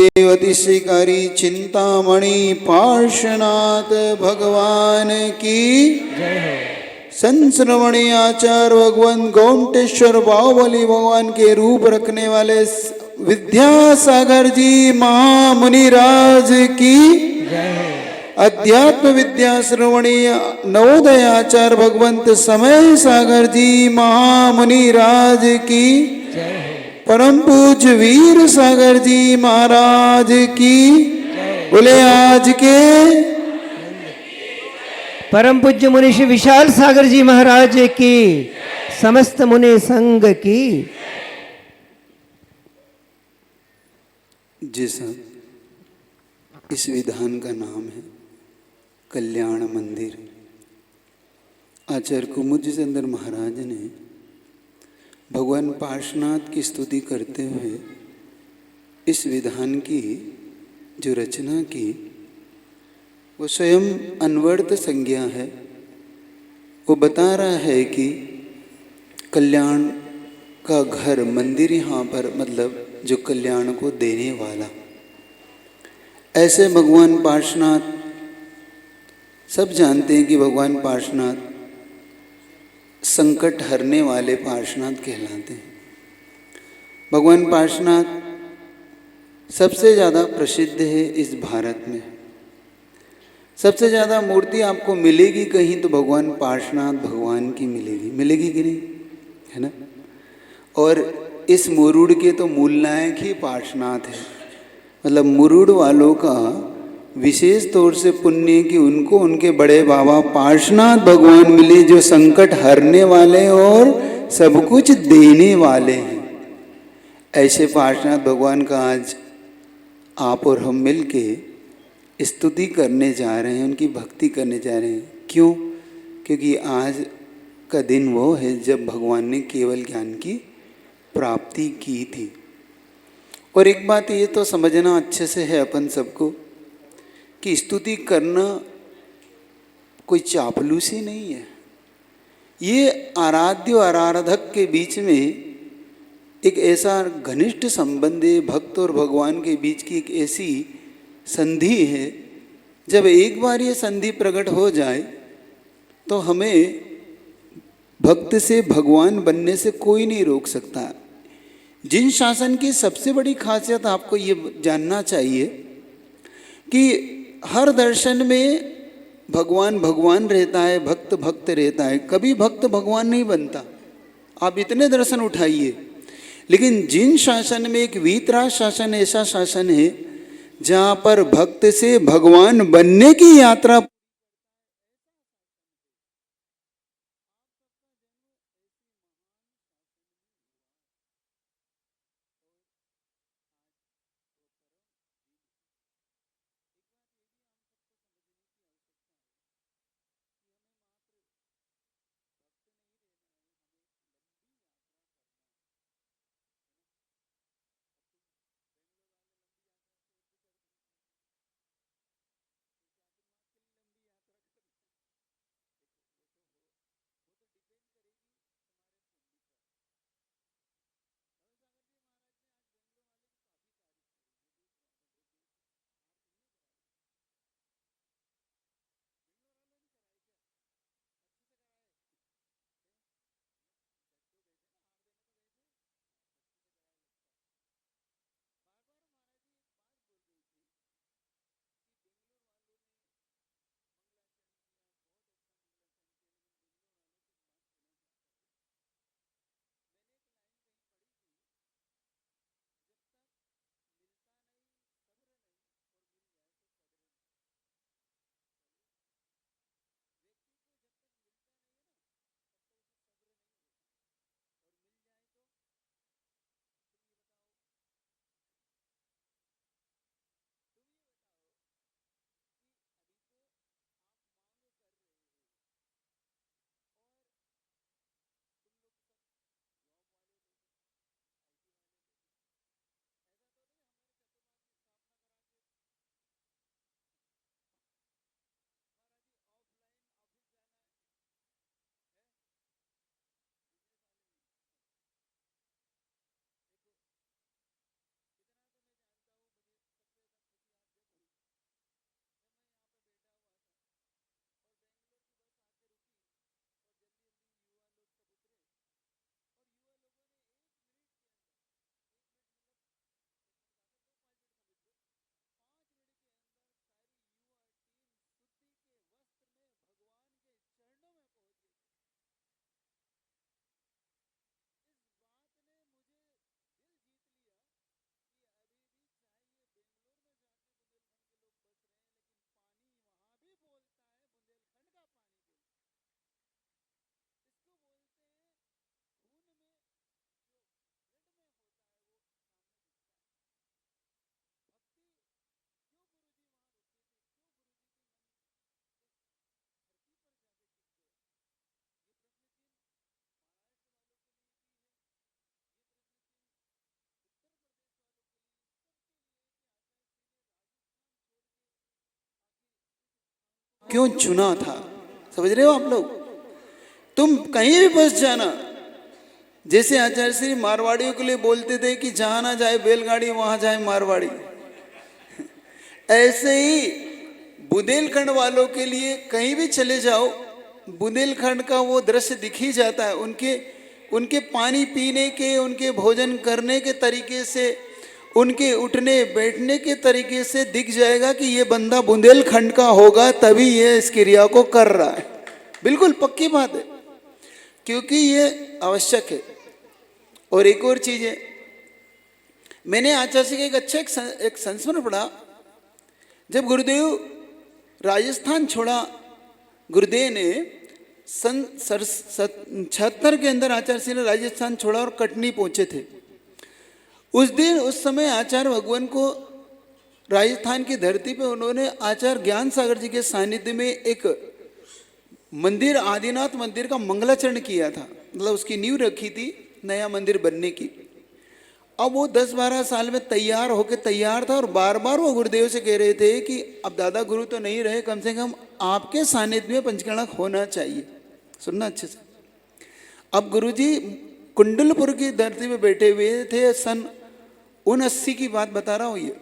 अतिशिकारी चिंतामणि पार्श्वनाथ भगवान की जय हो। संश्रवणी आचार्य भगवान गौंटेश्वर बाहुबली भगवान के रूप रखने वाले विद्यासागर जी महामुनिराज की जय हो। अध्यात्म विद्या श्रवणी नवोदय आचार्य भगवंत समय सागर जी महामुनिराज की जय हो। परम पूज्य वीर सागर जी महाराज की बोले आज के परम पूज्य मुनि श्री विशाल सागर जी महाराज की समस्त मुनि संघ की। जिस इस विधान का नाम है कल्याण मंदिर। आचार्य कुमुद चंद्र महाराज ने भगवान पार्श्वनाथ की स्तुति करते हुए इस विधान की जो रचना की वो स्वयं अनवर्त संज्ञा है। वो बता रहा है कि कल्याण का घर मंदिर यहाँ पर मतलब जो कल्याण को देने वाला। ऐसे भगवान पार्श्वनाथ सब जानते हैं कि भगवान पार्श्वनाथ संकट हरने वाले पार्श्वनाथ कहलाते हैं। भगवान पार्श्वनाथ सबसे ज़्यादा प्रसिद्ध है इस भारत में। सबसे ज़्यादा मूर्ति आपको मिलेगी कहीं तो भगवान पार्श्वनाथ भगवान की मिलेगी कि नहीं, है ना। और इस मुरुड़ के तो मूल नायक ही पार्श्वनाथ है। मतलब मुरुड़ वालों का विशेष तौर से पुण्य कि उनको उनके बड़े बाबा पार्श्वनाथ भगवान मिले जो संकट हरने वाले और सब कुछ देने वाले हैं। ऐसे पार्श्वनाथ भगवान का आज आप और हम मिल के स्तुति करने जा रहे हैं, उनकी भक्ति करने जा रहे हैं। क्यों? क्योंकि आज का दिन वो है जब भगवान ने केवल ज्ञान की प्राप्ति की थी। और एक बात ये तो समझना अच्छे से है अपन सबको कि स्तुति करना कोई चापलूसी नहीं है। ये आराध्य और आराधक के बीच में एक ऐसा घनिष्ठ संबंध है, भक्त और भगवान के बीच की एक ऐसी संधि है। जब एक बार ये संधि प्रकट हो जाए तो हमें भक्त से भगवान बनने से कोई नहीं रोक सकता। जिन शासन की सबसे बड़ी खासियत आपको ये जानना चाहिए कि हर दर्शन में भगवान भगवान रहता है, भक्त भक्त रहता है। कभी भक्त भगवान नहीं बनता। आप इतने दर्शन उठाइए, लेकिन जिन शासन में एक वीतराग शासन ऐसा शासन है जहाँ पर भक्त से भगवान बनने की यात्रा क्यों चुना था। समझ रहे हो आप लोग? तुम कहीं भी बस जाना, जैसे आचार्य श्री मारवाड़ियों के लिए बोलते थे कि जहां ना जाए बैलगाड़ी वहां जाए मारवाड़ी, ऐसे ही बुंदेलखंड वालों के लिए कहीं भी चले जाओ, बुंदेलखंड का वो दृश्य दिख ही जाता है। उनके पानी पीने के, उनके भोजन करने के तरीके से, उनके उठने बैठने के तरीके से दिख जाएगा कि ये बंदा बुंदेलखंड का होगा, तभी ये इस क्रिया को कर रहा है। बिल्कुल पक्की बात है, क्योंकि ये आवश्यक है। और एक और चीज है, मैंने आचार्य से एक अच्छा एक संस्मरण पढ़ा। जब गुरुदेव राजस्थान छोड़ा, गुरुदेव ने सन 76 के अंदर आचार्य श्री ने राजस्थान छोड़ा और कटनी पहुंचे थे। उस समय आचार्य भगवान को राजस्थान की धरती पे उन्होंने आचार्य ज्ञान सागर जी के सानिध्य में एक मंदिर, आदिनाथ मंदिर का मंगलाचरण किया था। मतलब उसकी नींव रखी थी नया मंदिर बनने की। अब वो 10-12 साल में तैयार होके तैयार था, और बार बार वो गुरुदेव से कह रहे थे कि अब दादा गुरु तो नहीं रहे, कम से कम आपके सानिध्य में पंचगणक होना चाहिए। सुनना अच्छे से। अब गुरुजी कुंडलपुर की धरती पे बैठे हुए थे, सन 79 की बात बता रहा हूँ ये।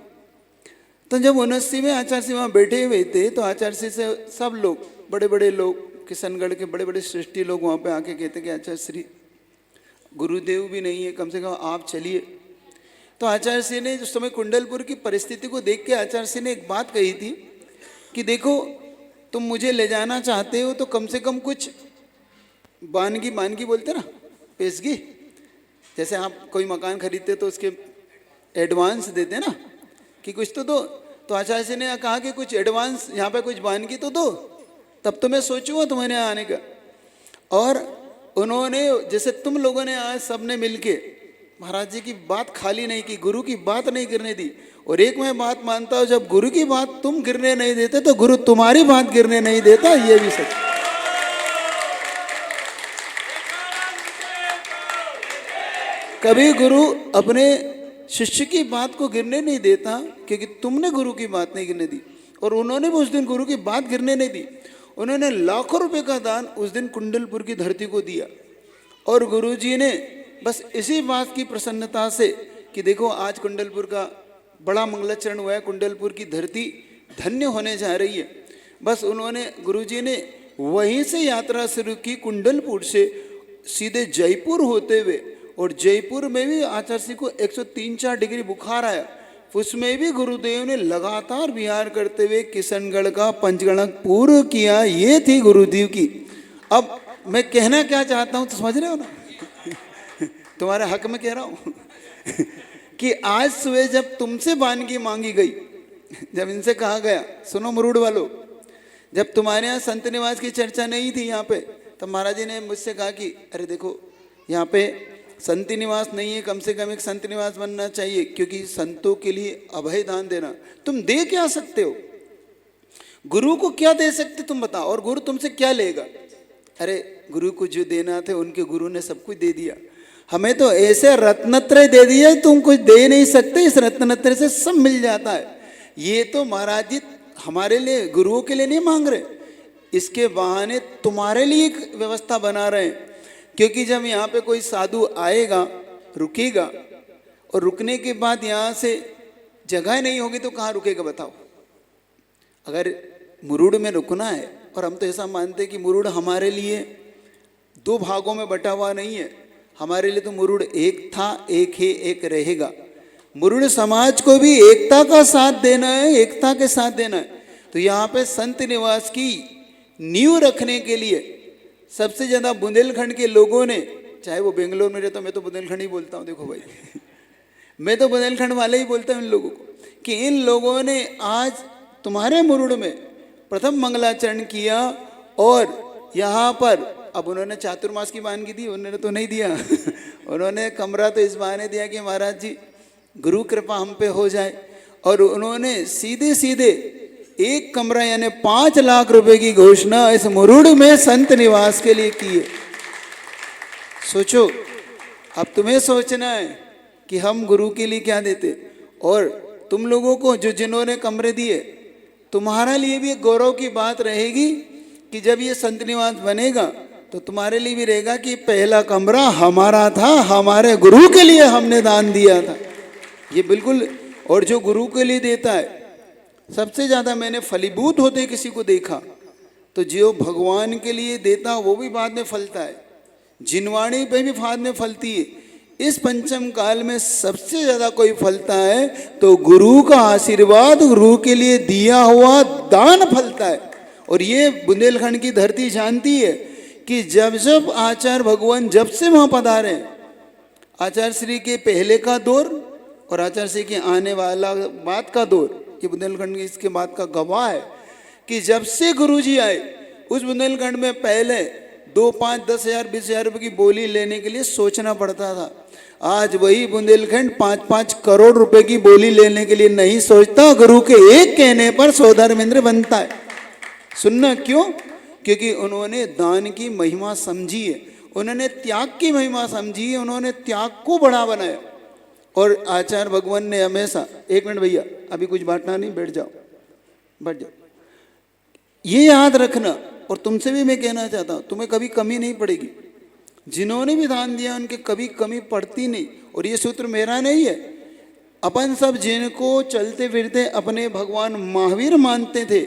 तो जब 79 में आचार्य श्री वहाँ बैठे हुए थे, तो आचार्य श्री से सब लोग, बड़े बड़े लोग, किशनगढ़ के बड़े बड़े सृष्टि लोग वहाँ पे आके कहते कि आचार्य श्री गुरुदेव भी नहीं है, कम से कम आप चलिए। तो आचार्य श्री ने उस समय कुंडलपुर की परिस्थिति को देख के आचार्य श्री ने एक बात कही थी कि देखो, तुम मुझे ले जाना चाहते हो तो कम से कम कुछ बानगी बोलते ना, पेशगी, जैसे आप कोई मकान खरीदते तो उसके एडवांस देते ना कि कुछ तो दो। तो आचार्य श्री ने कहा कि कुछ एडवांस, यहाँ पे कुछ बानगी तो दो, तब तो मैं सोचूंगा तुम्हारे यहाँ आने का। और उन्होंने, जैसे तुम लोगों ने आज सबने मिलके महाराज जी की बात खाली नहीं की, गुरु की बात नहीं गिरने दी। और एक मैं बात मानता हूं, जब गुरु की बात तुम गिरने नहीं देते तो गुरु तुम्हारी बात गिरने नहीं देता, ये भी सच। कभी गुरु अपने शिष्य की बात को गिरने नहीं देता, क्योंकि तुमने गुरु की बात नहीं गिरने दी। और उन्होंने भी उस दिन गुरु की बात गिरने नहीं दी। उन्होंने लाखों रुपए का दान उस दिन कुंडलपुर की धरती को दिया। और गुरु जी ने बस इसी बात की प्रसन्नता से कि देखो आज कुंडलपुर का बड़ा मंगलाचरण हुआ है, कुंडलपुर की धरती धन्य होने जा रही है, बस उन्होंने, गुरुजी ने वहीं से यात्रा शुरू की, कुंडलपुर से सीधे जयपुर होते हुए। और जयपुर में भी आचार्य श्री को 103-4 डिग्री बुखार आया, उसमें भी गुरुदेव ने लगातार विहार करते हुए किशनगढ़ का पंचगणक पूर्ण किया। ये थी गुरुदेव की। अब मैं कहना क्या चाहता हूँ तो समझ रहे हो ना, तुम्हारे हक में कह रहा हूँ कि आज सुबह जब तुमसे बानगी मांगी गई, जब इनसे कहा गया, सुनो मुरुड़ वालों, जब तुम्हारे यहाँ संत निवास की चर्चा नहीं थी यहाँ पे, तब महाराज जी ने मुझसे कहा कि अरे देखो यहाँ पे संत निवास नहीं है, कम से कम एक संत निवास बनना चाहिए, क्योंकि संतों के लिए अभय दान देना। तुम दे क्या सकते हो, गुरु को क्या दे सकते तुम बताओ, और गुरु तुमसे क्या लेगा। अरे गुरु को जो देना थे उनके गुरु ने सब कुछ दे दिया, हमें तो ऐसे रत्नत्रय दे दिया, तुम कुछ दे नहीं सकते, इस रत्नत्रय से सब मिल जाता है। ये तो महाराज जी हमारे लिए, गुरुओं के लिए नहीं मांग रहे, इसके बहाने तुम्हारे लिए एक व्यवस्था बना रहे हैं। क्योंकि जब यहाँ पे कोई साधु आएगा, रुकेगा, और रुकने के बाद यहाँ से जगह नहीं होगी तो कहाँ रुकेगा बताओ। अगर मुरुड़ में रुकना है, और हम तो ऐसा मानते हैं कि मुरुड़ हमारे लिए 2 भागों में बटा हुआ नहीं है, हमारे लिए तो मुरुड़ एक था, एक है, एक रहेगा। मुरुड़ समाज को भी एकता का साथ देना है, एकता के साथ देना है। तो यहाँ पे संत निवास की नींव रखने के लिए सबसे ज़्यादा बुंदेलखंड के लोगों ने, चाहे वो बेंगलोर में रहता, मैं तो बुंदेलखंड ही बोलता हूँ, देखो भाई मैं तो बुंदेलखंड वाले ही बोलता हूँ इन लोगों को, कि इन लोगों ने आज तुम्हारे मुरुड़ में प्रथम मंगलाचरण किया। और यहाँ पर अब उन्होंने चातुर्मास की बानगी दी, उन्होंने तो नहीं दिया उन्होंने कमरा तो इस बहाने दिया कि महाराज जी गुरु कृपा हम पे हो जाए। और उन्होंने सीधे सीधे एक कमरा यानी 5 लाख रुपए की घोषणा इस मुरुड़ में संत निवास के लिए की है। सोचो, अब तुम्हें सोचना है कि हम गुरु के लिए क्या देते। और तुम लोगों को जो जिन्होंने कमरे दिए, तुम्हारे लिए भी एक गौरव की बात रहेगी कि जब ये संत निवास बनेगा तो तुम्हारे लिए भी रहेगा कि पहला कमरा हमारा था, हमारे गुरु के लिए हमने दान दिया था। ये बिल्कुल, और जो गुरु के लिए देता है सबसे ज़्यादा मैंने फलीभूत होते किसी को देखा, तो जो भगवान के लिए देता वो भी बाद में फलता है, जिनवाणी पे भी बाद में फलती है। इस पंचम काल में सबसे ज़्यादा कोई फलता है तो गुरु का आशीर्वाद, गुरु के लिए दिया हुआ दान फलता है। और ये बुंदेलखंड की धरती जानती है कि जब जब आचार्य भगवान जब से वहाँ पधारे, आचार्य श्री के पहले का दौर और आचार्य श्री के आने वाला बाद का दौर, ये बुंदेलखंड की इसके बाद का गवाह है कि जब से गुरु जी आए उस बुंदेलखंड में पहले 2, 5, 10 हजार 20 हजार रुपये की बोली लेने के लिए सोचना पड़ता था। आज वही बुंदेलखंड 5-5 करोड़ रुपए की बोली लेने के लिए नहीं सोचता, गुरु के एक कहने पर 100 धर्मेंद्र बनता है। सुनना क्यों? क्योंकि उन्होंने दान की महिमा समझी है, उन्होंने त्याग की महिमा समझी है, उन्होंने त्याग को बड़ा बनाया। और आचार्य भगवान ने हमेशा, 1 मिनट भैया अभी कुछ बांटना नहीं, बैठ जाओ बैठ जाओ, ये याद रखना। और तुमसे भी मैं कहना चाहता हूँ, तुम्हें कभी कमी नहीं पड़ेगी। जिन्होंने भी दान दिया उनके कभी कमी पड़ती नहीं। और ये सूत्र मेरा नहीं है, अपन सब जिनको चलते फिरते अपने भगवान महावीर मानते थे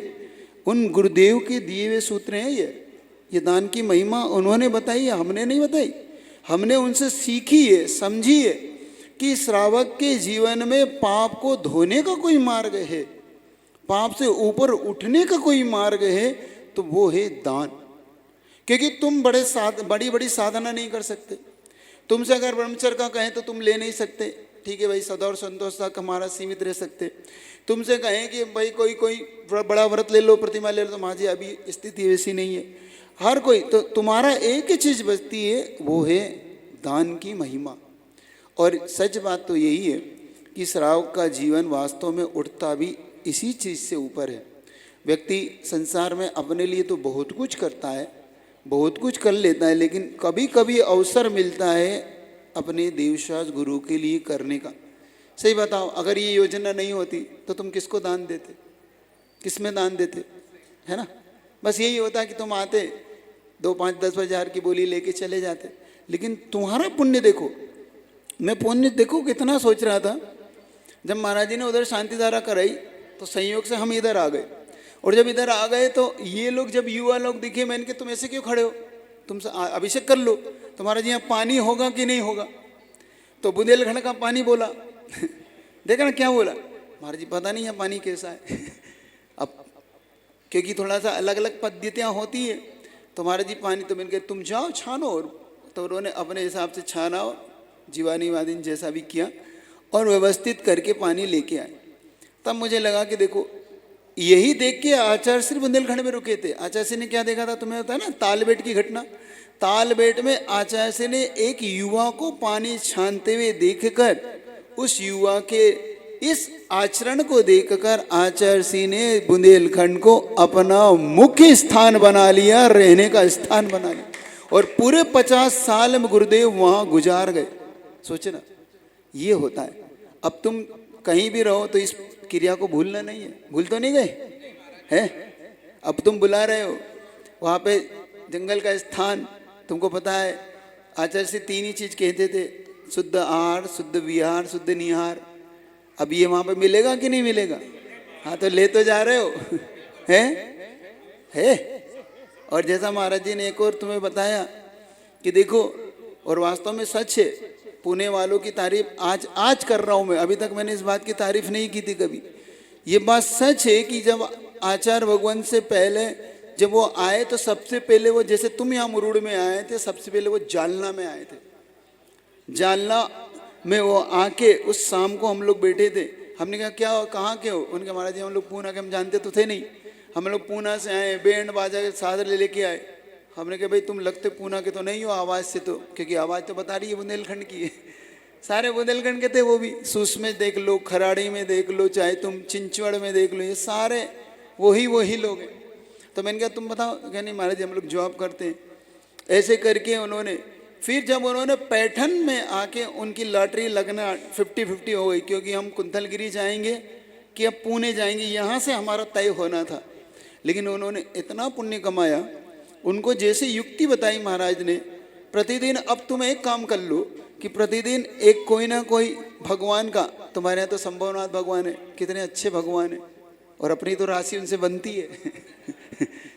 उन गुरुदेव के दिए हुए सूत्र हैं। ये दान की महिमा उन्होंने बताई है, हमने नहीं बताई। हमने उनसे सीखी है, समझी है कि श्रावक के जीवन में पाप को धोने का कोई मार्ग है, पाप से ऊपर उठने का कोई मार्ग है, तो वो है दान। क्योंकि तुम बड़ी बड़ी साधना नहीं कर सकते। तुमसे अगर ब्रह्मचर्य का कहें तो तुम ले नहीं सकते, ठीक है भाई, सदा और संतोष तक हमारा सीमित रह सकते। तुमसे कहें कि भाई कोई बड़ा व्रत ले लो, प्रतिमा ले लो, तो माँ अभी स्थिति वैसी नहीं है हर कोई। तो तुम्हारा एक ही चीज़ बचती है, वो है दान की महिमा। और सच बात तो यही है कि श्रावक का जीवन वास्तव में उठता भी इसी चीज़ से ऊपर है। व्यक्ति संसार में अपने लिए तो बहुत कुछ करता है, बहुत कुछ कर लेता है, लेकिन कभी कभी अवसर मिलता है अपने देवशास गुरु के लिए करने का। सही बताओ, अगर ये योजना नहीं होती तो तुम किसको दान देते, किस में दान देते, है ना? बस यही होता कि तुम आते 2, 5, 10 हजार की बोली लेके चले जाते। लेकिन तुम्हारा पुण्य देखो, मैं पुण्य देखो कितना सोच रहा था। जब महाराज जी ने उधर शांति धारा कराई तो संयोग से हम इधर आ गए। और जब इधर आ गए तो ये लोग, जब युवा लोग दिखे, मैंने कहा तुम ऐसे क्यों खड़े हो, तुम अभिषेक कर लो, तुम्हारा जी यहाँ पानी होगा कि नहीं होगा। तो बुंदेलखंड का पानी बोला देखा ना क्या बोला, महाराज जी पता नहीं है पानी कैसा है अब क्योंकि थोड़ा सा अलग अलग पद्धतियाँ होती है, तो महाराज जी पानी, तो मैंने कहा तुम जाओ छानो। और तो उन्होंने अपने हिसाब से छाना, जीवानी वादिन जैसा भी किया और व्यवस्थित करके पानी लेके आए। तब मुझे लगा कि देखो, यही देख के आचार्य श्री बुंदेलखंड में रुके थे। आचार्य श्री ने क्या देखा था, तुम्हें होता है ना तालबेट की घटना। तालबेट में आचार्य श्री ने एक युवा को पानी छानते हुए देखकर, उस युवा के इस आचरण को देखकर आचार्य श्री ने बुंदेलखंड को अपना मुख्य स्थान बना लिया, रहने का स्थान बना लिया। और पूरे 50 साल में गुरुदेव वहाँ गुजार गए। सोचना, ये होता है। अब तुम कहीं भी रहो तो इस क्रिया को भूलना नहीं है। भूल तो नहीं गए हैं? अब तुम बुला रहे हो वहाँ पे जंगल का स्थान, तुमको पता है आचार्य से 3 ही चीज़ कहते थे, शुद्ध आहार, शुद्ध विहार, शुद्ध निहार। अब ये वहाँ पे मिलेगा कि नहीं मिलेगा? हाँ, तो ले तो जा रहे हो है? और जैसा महाराज जी ने एक और तुम्हें बताया कि देखो, और वास्तव में सच है, पुणे वालों की तारीफ आज कर रहा हूँ मैं, अभी तक मैंने इस बात की तारीफ नहीं की थी कभी। ये बात सच है कि जब आचार्य भगवान से पहले जब वो आए तो सबसे पहले वो, जैसे तुम यहाँ मुरुड़ में आए थे, सबसे पहले वो जालना में आए थे। जालना में वो आके उस शाम को हम लोग बैठे थे। हमने कहा क्या, कहाँ के हो? उनके महाराज जी हम लोग पूना के, हम जानते तो थे नहीं, हम लोग पूना से आए, बैंड बाजा के साथ लेके आए। हमने कहा भाई तुम लगते पूना के तो नहीं हो आवाज़ से, तो क्योंकि आवाज़ तो बता रही है बुंदेलखंड की है। सारे बुंदेलखंड के थे वो भी। सूस में देख लो, खराड़ी में देख लो, चाहे तुम चिंचवड़ में देख लो, ये सारे वही लोग हैं। तो मैंने कहा तुम बताओ, क्या नहीं महाराज जी हम लोग जॉब करते हैं। ऐसे करके उन्होंने, फिर जब उन्होंने पैठन में आके उनकी लॉटरी लगना 50-50 हो गई, क्योंकि हम कुंथलगिरी जाएंगे कि अब पुणे जाएंगे, यहाँ से हमारा तय होना था। लेकिन उन्होंने इतना पुण्य कमाया, उनको जैसे युक्ति बताई महाराज ने, प्रतिदिन अब तुम एक काम कर लो कि प्रतिदिन एक कोई ना कोई भगवान का, तुम्हारे यहाँ तो संभवनाथ भगवान है, कितने अच्छे भगवान है, और अपनी तो राशि उनसे बनती है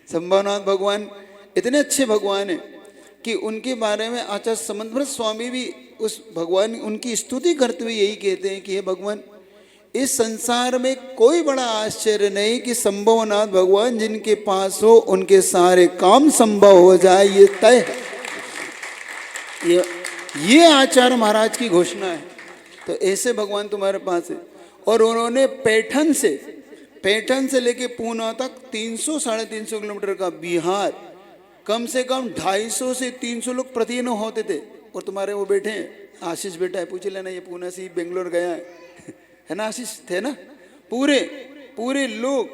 संभवनाथ भगवान इतने अच्छे भगवान है कि उनके बारे में आचार्य समंत स्वामी भी उस भगवान उनकी स्तुति करते हुए यही कहते हैं कि हे भगवान, इस संसार में कोई बड़ा आश्चर्य नहीं कि संभवनाथ भगवान जिनके पास हो उनके सारे काम संभव हो जाए, ये तय है। ये आचार्य महाराज की घोषणा है। तो ऐसे भगवान तुम्हारे पास है। और उन्होंने पैठन से लेके पूना तक 300-350 किलोमीटर का बिहार, कम से कम 250 से 300 लोग प्रतिदिन होते थे। और तुम्हारे वो बैठे हैं, आशीष बेटा है, पूछ लेना, ये पूना से बेंगलोर गया है ना आशीष, थे ना। पूरे लोग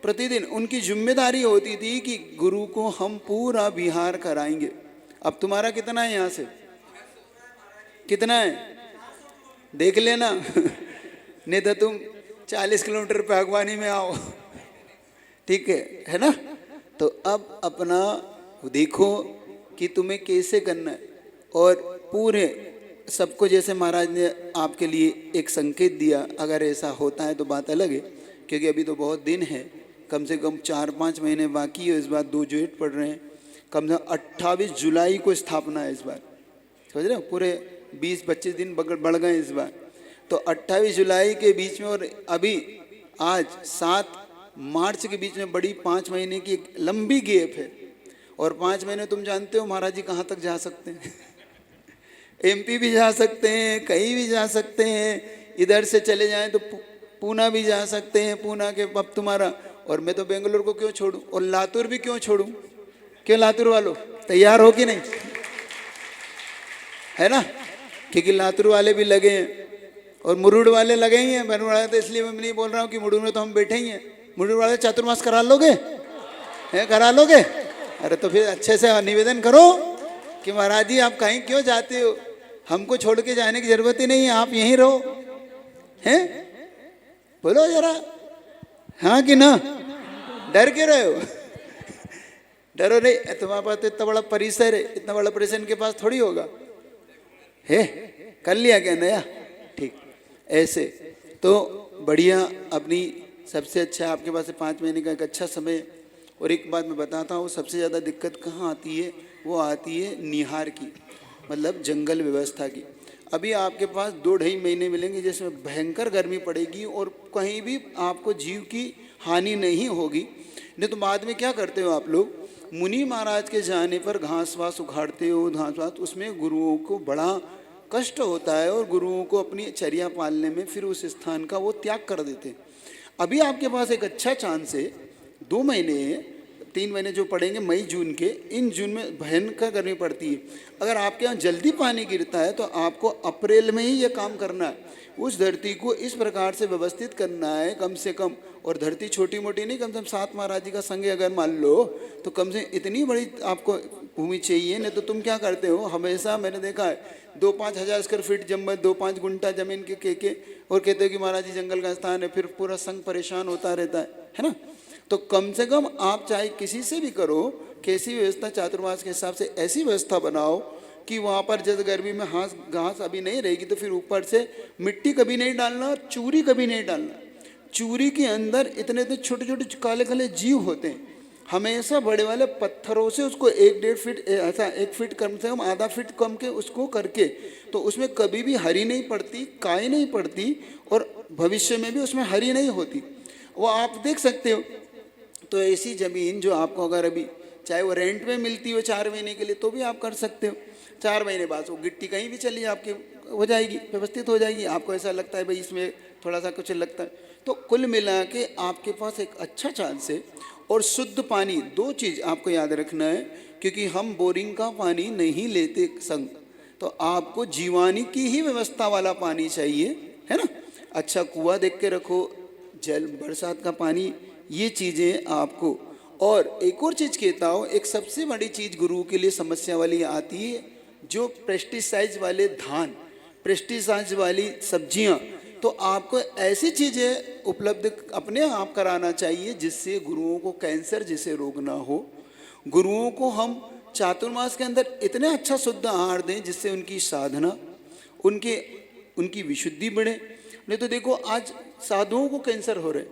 प्रतिदिन, उनकी जिम्मेदारी होती थी कि गुरु को हम पूरा बिहार कराएंगे। अब तुम्हारा कितना है यहाँ से, कितना है देख लेना नहीं तो तुम 40 किलोमीटर बागवानी में आओ, ठीक है ना। तो अब अपना देखो कि तुम्हें कैसे करना है। और पूरे सबको, जैसे महाराज ने आपके लिए एक संकेत दिया, अगर ऐसा होता है तो बात अलग है, क्योंकि अभी तो बहुत दिन है, कम से कम 4-5 महीने बाकी है। इस बार 2 ज्योत पढ़ रहे हैं, कम से कम 28 जुलाई को स्थापना है इस बार, समझ रहे हो। पूरे 20-25 दिन बढ़ गए इस बार। तो 28 जुलाई के बीच में और अभी आज 7 मार्च के बीच में बड़ी 5 महीने की एक लंबी गैप है। और 5 महीने तुम जानते हो महाराज जी कहाँ तक जा सकते हैं MP भी जा सकते हैं, कहीं भी जा सकते हैं, इधर से चले जाएं तो पूना भी जा सकते हैं, पूना के अब तुम्हारा। और मैं तो बेंगलोर को क्यों छोड़ूं, और लातूर भी क्यों छोड़ूं, क्यों लातूर वालों तैयार हो कि नहीं, है ना। क्योंकि लातूर वाले भी लगे हैं और मुरुड़ वाले लगे ही हैं। मुरुड़ वाले तो इसलिए मैं नहीं बोल रहा हूँ कि मुरुड़ में तो हम बैठे ही हैं। मुरुड़ वाले चातुर्मास करा लोगे, है करा लोगे? अरे तो फिर अच्छे से निवेदन करो कि महाराज जी आप कहीं क्यों जाते हो, हमको छोड़ के जाने की जरूरत ही नहीं है, आप यहीं रहो, हैं? बोलो जरा हाँ कि ना, डर क्यों रहे हो डरो नहीं, तुम्हारे पास तो इतना बड़ा परिसर है, इतना बड़ा परिसर इनके पास थोड़ी होगा, है कर लिया क्या नया, ठीक। ऐसे तो बढ़िया, अपनी सबसे अच्छा आपके पास 5 महीने का एक अच्छा समय। और एक बात मैं बताता हूँ, सबसे ज़्यादा दिक्कत कहाँ आती है, वो आती है निहार की, मतलब जंगल व्यवस्था की। अभी आपके पास 2-2.5 महीने मिलेंगे जिसमें भयंकर गर्मी पड़ेगी और कहीं भी आपको जीव की हानि नहीं होगी। नहीं तो बाद में क्या करते हो आप लोग, मुनि महाराज के जाने पर घास वास उखाड़ते हो, घास वास, उसमें गुरुओं को बड़ा कष्ट होता है और गुरुओं को अपनी चर्या पालने में फिर उस स्थान का वो त्याग कर देते हैं। अभी आपके पास एक अच्छा चांस है, 2 महीने 3 महीने जो पड़ेंगे मई जून के, इन जून में भयंकर गर्मी पड़ती है। अगर आपके यहाँ जल्दी पानी गिरता है तो आपको अप्रैल में ही ये काम करना है, उस धरती को इस प्रकार से व्यवस्थित करना है कम से कम। और धरती छोटी मोटी नहीं, कम से कम 7 महाराज जी का संग अगर मान लो तो कम से इतनी बड़ी आपको भूमि चाहिए। नहीं तो तुम क्या करते हो, हमेशा मैंने देखा है 2-5 हज़ार स्क्वायर फीट जब 2-5 गुंटा जमीन के और कहते हो कि महाराज जी जंगल का स्थान है, फिर पूरा संघ परेशान होता रहता है ना। तो कम से कम आप चाहे किसी से भी करो, कैसी व्यवस्था चातुर्मास के हिसाब से ऐसी व्यवस्था बनाओ कि वहाँ पर जैसे गर्मी में घास अभी नहीं रहेगी तो फिर ऊपर से मिट्टी कभी नहीं डालना और चूरी कभी नहीं डालना। चूरी के अंदर इतने छोटे छोटे काले काले जीव होते हैं, हमेशा बड़े वाले पत्थरों से उसको 1-1.5 फीट, ऐसा 1 फीट कम से कम आधा फीट कम के उसको करके, तो उसमें कभी भी हरी नहीं पड़ती, काई नहीं पड़ती और भविष्य में भी उसमें हरी नहीं होती, वो आप देख सकते हो। तो ऐसी ज़मीन जो आपको अगर अभी चाहे वो रेंट में मिलती हो 4 महीने के लिए तो भी आप कर सकते हो। 4 महीने बाद वो गिट्टी कहीं भी चली आपकी हो जाएगी, व्यवस्थित हो जाएगी। आपको ऐसा लगता है भाई इसमें थोड़ा सा कुछ लगता है, तो कुल मिला के आपके पास एक अच्छा चांस है। और शुद्ध पानी, 2 चीज़ आपको याद रखना है, क्योंकि हम बोरिंग का पानी नहीं लेते संग, तो आपको जीवानी की ही व्यवस्था वाला पानी चाहिए, है ना। अच्छा कुआं देख के रखो, जल बरसात का पानी, ये चीज़ें आपको। और एक और चीज़ कहता हूँ, एक सबसे बड़ी चीज़ गुरु के लिए समस्या वाली आती है, जो पेस्टिसाइड वाले धान, पेस्टिसाइड वाली सब्जियाँ। तो आपको ऐसी चीज़ें उपलब्ध अपने आप कराना चाहिए, जिससे गुरुओं को कैंसर जैसे रोग ना हो। गुरुओं को हम चातुर्मास के अंदर इतने अच्छा शुद्ध आहार दें जिससे उनकी साधना, उनकी विशुद्धि बढ़े। नहीं तो देखो आज साधुओं को कैंसर हो रहे,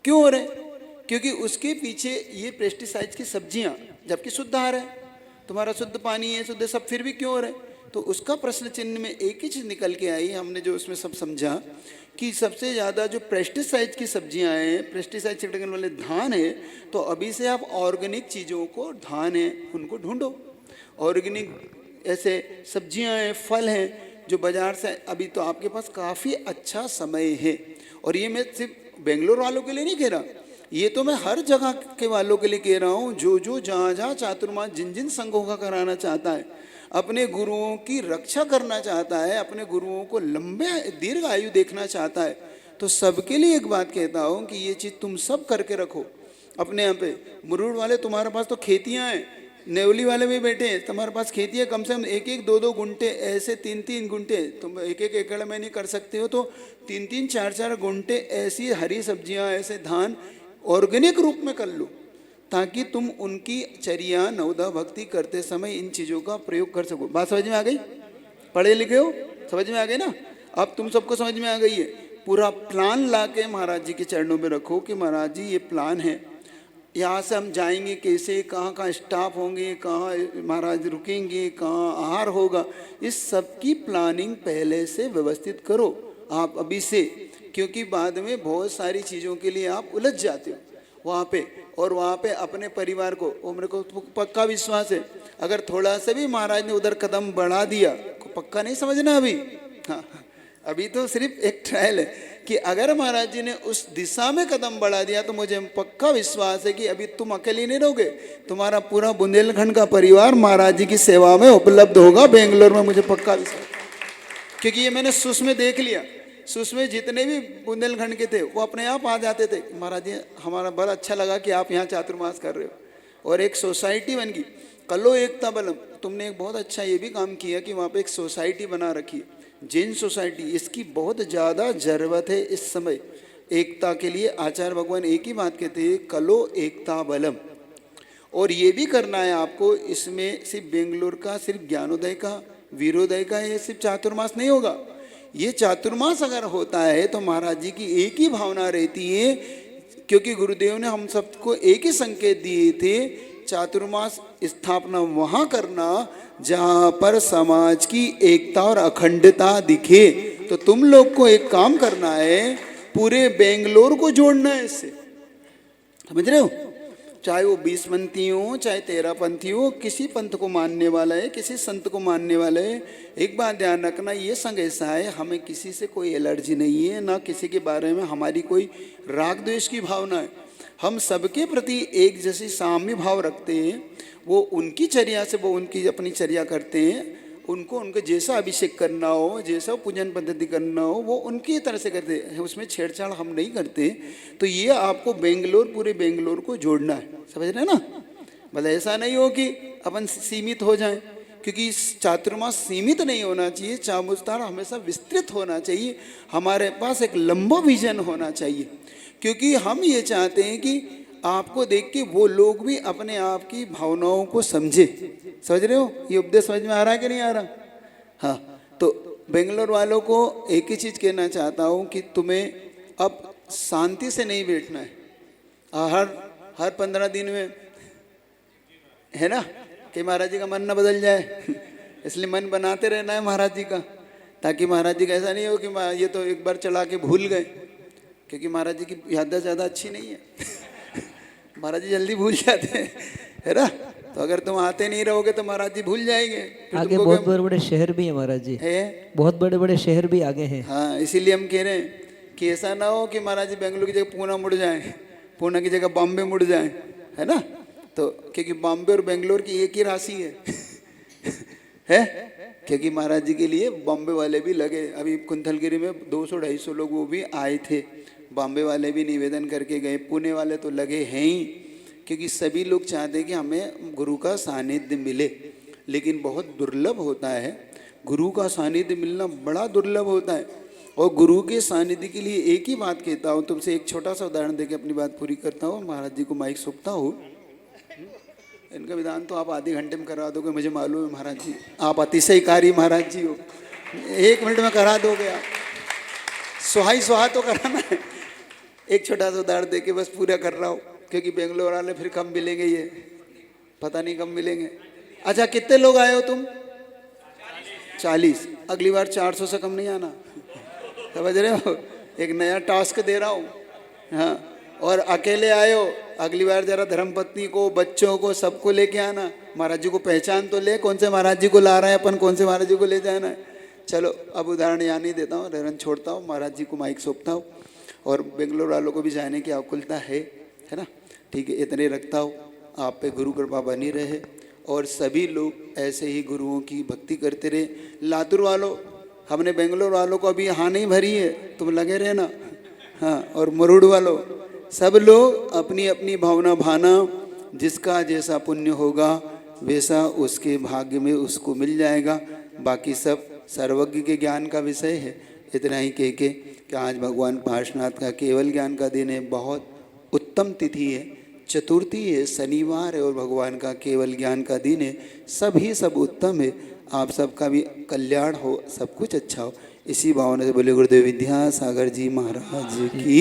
क्यों हो रहे? क्योंकि उसके पीछे ये पेस्टिसाइड्स की सब्जियां, जबकि शुद्ध आहार है, तुम्हारा शुद्ध पानी है, शुद्ध सब, फिर भी क्यों हो रहे? तो उसका प्रश्न चिन्ह में एक ही चीज निकल के आई, हमने जो उसमें सब समझा कि सबसे ज़्यादा जो पेस्टिसाइड्स की सब्जियां हैं, पेस्टिसाइड छिड़कने वाले धान है, तो अभी से आप ऑर्गेनिक चीज़ों को, धान है उनको ढूंढो, ऑर्गेनिक ऐसे सब्जियां हैं, फल हैं जो बाजार से, अभी तो आपके पास काफ़ी अच्छा समय है। और ये मैं सिर्फ बेंगलोर वालों के लिए नहीं कह रहा, ये तो मैं हर जगह के वालों के लिए कह रहा हूँ, जो जहाँ जहाँ चातुर्मास जिन संघों का कराना चाहता है, अपने गुरुओं की रक्षा करना चाहता है, अपने गुरुओं को लंबे दीर्घ आयु देखना चाहता है, तो सबके लिए एक बात कहता हूँ कि ये चीज़ तुम सब करके रखो अपने यहाँ पे। मुरुड़ वाले तुम्हारे पास तो खेतियाँ हैं, नेवली वाले भी बैठे हैं, तुम्हारे पास खेती है, कम से कम एक एक दो दो गुंटे, ऐसे तीन तीन गुंटे, तुम एक एक एकड़ में नहीं कर सकते हो तो तीन तीन चार चार गुंटे ऐसी हरी सब्जियां, ऐसे धान ऑर्गेनिक रूप में कर लो, ताकि तुम उनकी चर्या नवदा भक्ति करते समय इन चीज़ों का प्रयोग कर सको। बात समझ में आ गई? पढ़े लिखे हो, समझ में आ गई ना? अब तुम सबको समझ में आ गई है। पूरा प्लान ला के महाराज जी के चरणों में रखो कि महाराज जी ये प्लान है, यहाँ से हम जाएंगे कैसे, कहाँ कहाँ स्टाफ होंगे, कहाँ महाराज रुकेंगे, कहाँ आहार होगा, इस सब की प्लानिंग पहले से व्यवस्थित करो आप अभी से, क्योंकि बाद में बहुत सारी चीज़ों के लिए आप उलझ जाते हो वहाँ पे। और वहाँ पे अपने परिवार को, वो मेरे को पक्का विश्वास है, अगर थोड़ा सा भी महाराज ने उधर कदम बढ़ा दिया, पक्का नहीं समझना अभी, हाँ अभी तो सिर्फ एक ट्रायल है, कि अगर महाराज जी ने उस दिशा में कदम बढ़ा दिया तो मुझे पक्का विश्वास है कि अभी तुम अकेले नहीं रहोगे, तुम्हारा पूरा बुंदेलखंड का परिवार महाराज जी की सेवा में उपलब्ध होगा बेंगलोर में, मुझे पक्का विश्वास। क्योंकि ये मैंने सुस में देख लिया, सुस में जितने भी बुंदेलखंड के थे वो अपने आप आ जाते थे, महाराज जी हमारा बड़ा अच्छा लगा कि आप यहाँ चातुर्मास कर रहे हो। और एक सोसाइटी बन गई, कलो एकता बलम, तुमने एक बहुत अच्छा ये भी काम किया कि वहाँ पे एक सोसाइटी बना रखी है, जैन सोसाइटी। इसकी बहुत ज़्यादा ज़रूरत है इस समय एकता के लिए। आचार्य भगवान एक ही बात कहते हैं, कलो एकता बलम। और ये भी करना है आपको, इसमें सिर्फ बेंगलोर का, सिर्फ ज्ञानोदय का, वीरोदय का, ये सिर्फ चातुर्मास नहीं होगा। ये चातुर्मास अगर होता है तो महाराज जी की एक ही भावना रहती है, क्योंकि गुरुदेव ने हम सबको एक ही संकेत दिए थे, चातुर्मास स्थापना वहाँ करना जहाँ पर समाज की एकता और अखंडता दिखे। तो तुम लोग को एक काम करना है, पूरे बेंगलोर को जोड़ना है इससे, समझ रहे हो? चाहे वो 20 पंथी हो, चाहे 13 पंथी हो, किसी पंथ को मानने वाला है, किसी संत को मानने वाला है, एक बात ध्यान रखना, ये संघ ऐसा है, हमें किसी से कोई एलर्जी नहीं है, ना किसी के बारे में हमारी कोई राग द्वेष की भावना है। हम सबके प्रति एक जैसी साम्य भाव रखते हैं। वो उनकी चर्या से वो उनकी अपनी चर्या करते हैं, उनको उनके जैसा अभिषेक करना हो, जैसा पूजन पद्धति करना हो, वो उनकी तरह से करते हैं, उसमें छेड़छाड़ हम नहीं करते। तो ये आपको बेंगलोर, पूरे बेंगलोर को जोड़ना है, समझ रहे हैं ना? मतलब ऐसा नहीं हो कि अपन सीमित हो जाएं, क्योंकि चातुर्मास सीमित नहीं होना चाहिए, चामुस्तार हमेशा विस्तृत होना चाहिए। हमारे पास एक लंबा विजन होना चाहिए, क्योंकि हम ये चाहते हैं कि आपको देख के वो लोग भी अपने आप की भावनाओं को समझे। समझ रहे हो? ये उपदेश समझ में आ रहा है कि नहीं आ रहा? हाँ, तो बेंगलोर वालों को एक ही चीज़ कहना चाहता हूँ कि तुम्हें अब शांति से नहीं बैठना है। हर 15 दिन में, है ना, कि महाराज जी का मन न बदल जाए इसलिए मन बनाते रहना है महाराज जी का, ताकि महाराज जी का ऐसा नहीं हो कि ये तो एक बार चला के भूल गए, क्योंकि महाराज जी की याददाश्त ज़्यादा अच्छी नहीं है महाराज जी जल्दी भूल जाते हैं, है ना? तो अगर तुम आते नहीं रहोगे तो महाराज जी भूल जाएंगे। आगे बहुत बड़े बड़े शहर भी है महाराज जी, है बहुत बड़े बड़े शहर भी आगे हैं। हाँ, इसीलिए हम कह रहे हैं कि ऐसा ना हो कि महाराज जी बेंगलुरु की जगह पूना मुड़ जाए, पूना की जगह बॉम्बे मुड़ जाए, है ना? तो क्योंकि बॉम्बे और बेंगलोर की एक ही राशि है क्योंकि महाराज जी के लिए बॉम्बे वाले भी लगे। अभी कुंथलगिरी में 200-250 लोग वो भी आए थे, बॉम्बे वाले भी निवेदन करके गए, पुणे वाले तो लगे हैं ही, क्योंकि सभी लोग चाहते हैं कि हमें गुरु का सानिध्य मिले। लेकिन बहुत दुर्लभ होता है, गुरु का सानिध्य मिलना बड़ा दुर्लभ होता है। और गुरु के सानिध्य के लिए एक ही बात कहता हूँ, तुमसे एक छोटा सा उदाहरण देके अपनी बात पूरी करता हूँ। महाराज जी को माइक सौंपता हूँ। इनका विधान तो आप आधे घंटे में करा दोगे, मुझे मालूम है महाराज जी, आप अतिशयकारी महाराज जी हो, 1 मिनट में करा दोगे आप। सुहा तो कराना है। एक छोटा सा उदाहरण देके बस पूरा कर रहा हूँ, क्योंकि बेंगलोर वाले फिर कम मिलेंगे, ये पता नहीं कब मिलेंगे। अच्छा, कितने लोग आए हो तुम? 40। अगली बार 400 से कम नहीं आना, समझ रहे हो? एक नया टास्क दे रहा हूँ। हाँ, और अकेले आए हो, अगली बार जरा धर्मपत्नी को, बच्चों को, सबको लेके आना। महाराज जी को पहचान तो ले, कौन से महाराज जी को ला रहे हैं अपन, कौन से महाराज जी को ले जाना है। चलो अब उदाहरण यहाँ नहीं देता हूँ, रन छोड़ता हूँ, महाराज जी को माइक सौंपता हूँ। और बेंगलोर वालों को भी जाने की आकुलता है ना? ठीक है, इतने रखता हूँ। आप पे गुरु कृपा बनी रहे और सभी लोग ऐसे ही गुरुओं की भक्ति करते रहे। लातूर वालों, हमने बेंगलोर वालों को अभी यहाँ नहीं भरी है, तुम लगे रहे ना। हाँ, और मुरुड वालों, सब लोग अपनी अपनी भावना भाना, जिसका जैसा पुण्य होगा वैसा उसके भाग्य में उसको मिल जाएगा। बाकी सब सर्वज्ञ के ज्ञान का विषय है। इतना ही कह के कि आज भगवान पार्श्वनाथ का केवल ज्ञान का दिन है। बहुत उत्तम तिथि है, चतुर्थी है, शनिवार है और भगवान का केवल ज्ञान का दिन है। सब उत्तम है। आप सबका भी कल्याण हो, सब कुछ अच्छा हो। इसी भावना से बोले गुरुदेव विद्यासागर जी महाराज की।